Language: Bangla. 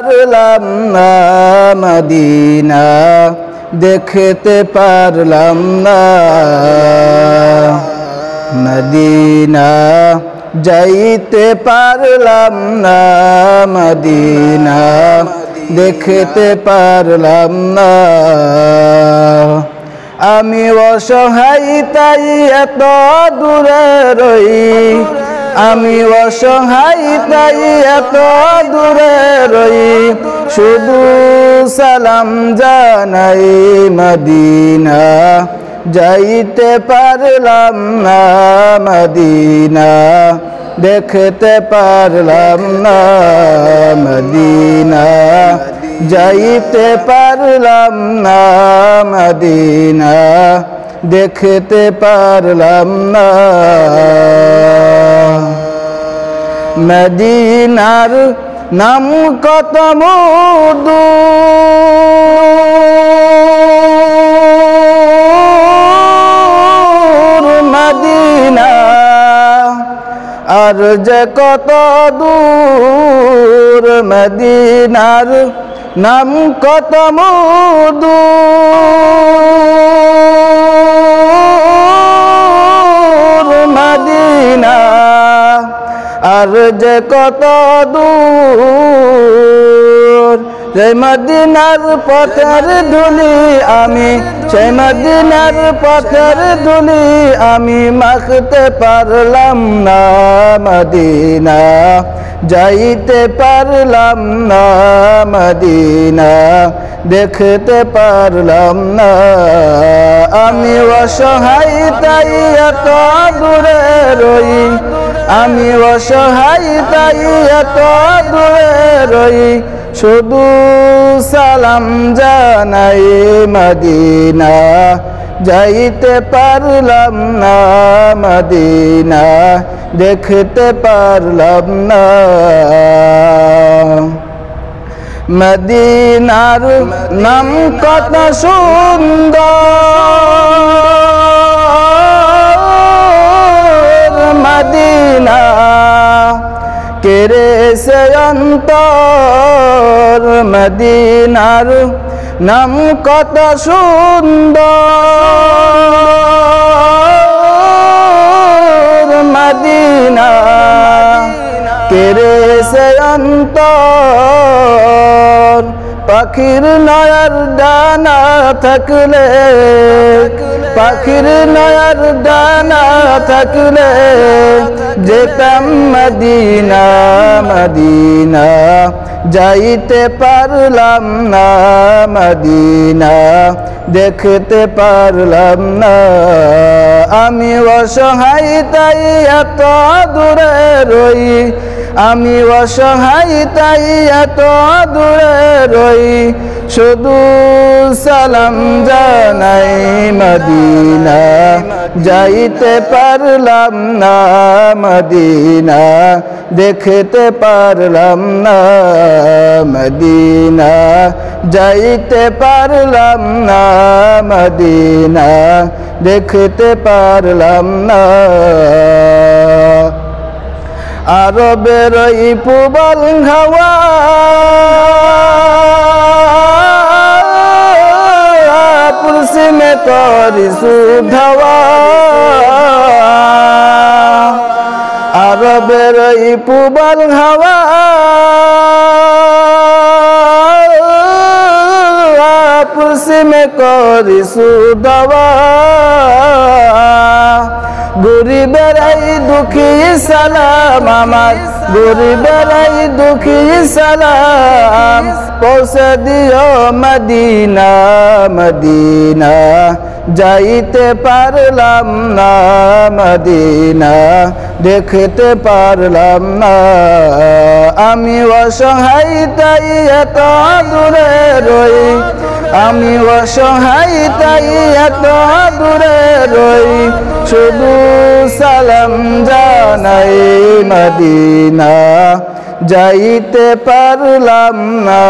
পারলাম না মদিনা, দেখতে পারলাম না মদিনা, যাইতে পারলাম না মদিনা, দেখতে পারলাম না। আমি অসহায় তাই এত দূরে রই, আমি অসহায় তাই এত দূরে রই, শুধু সালাম জানাই মদিনা, যাইতে পারলাম না মদিনা, দেখতে পারলাম না মদিনা, যাইতে পারলাম না মদিনা, দেখতে পারলাম না। মদিনার নাম কত মধু, মদিনা আর যে কত দূর, মদিনার নাম কত মধু, মদিনা আর যে কত দূর। সেই মদিনার পথের ধুলি আমি, সেই মদিনার পথের ধুলি আমি মাখতে পারলাম না মদিনা, যাইতে পারলাম না মদিনা, দেখতে পারলাম না। আমি অসহায় তাই এত দূরে রই, আমি অসহায় তাই এত দূরে রই, শুধু সালাম জানাই মদিনা, যাইতে পারলাম না মদিনা, দেখতে পারলাম না। মদিনার নাম কত সুন্দর, মদিনা কেড়ে সে অন্তর, মদিনার নাম কত সুন্দর, মদিনা কেড়ে সে অন্তর। পাখির নয়ার ডানা থাকলে, পাখির নয়ার ডানা থাকলে, যেতাম মদিনা মদিনা, যাইতে পারলাম না মদিনা, দেখতে পারলাম না। আমি অসহায় তাই এত দূরে রই, আমি অসহায় তাই এত দূরে রই, শুধু সালাম জানাই মদিনা, যাইতে পারলাম না মদিনা, দেখতে পারলাম না মদিনা, যাইতে পারলাম না মদিনা, দেখতে পারলাম না। আরবের এই প্রবল হাওয়া পুরসি মে করি সুধাওয়া, আরবের এই প্রবল হাওয়া পুরসি মে করি সুধাওয়া, গরিবের এই দুঃখী সালাম আমার, গরিবের এই দুঃখী সালাম, পৌঁছে দিও মদিনা মদিনা, যাইতে পারলাম না মদিনা, দেখতে পারলাম না। আমি অসহায় তাই এত দূরে রই, আমি অসহায় তাই এত দূরে রই, শুধু সালাম জানাই মদিনা, যাইতে পারলাম না।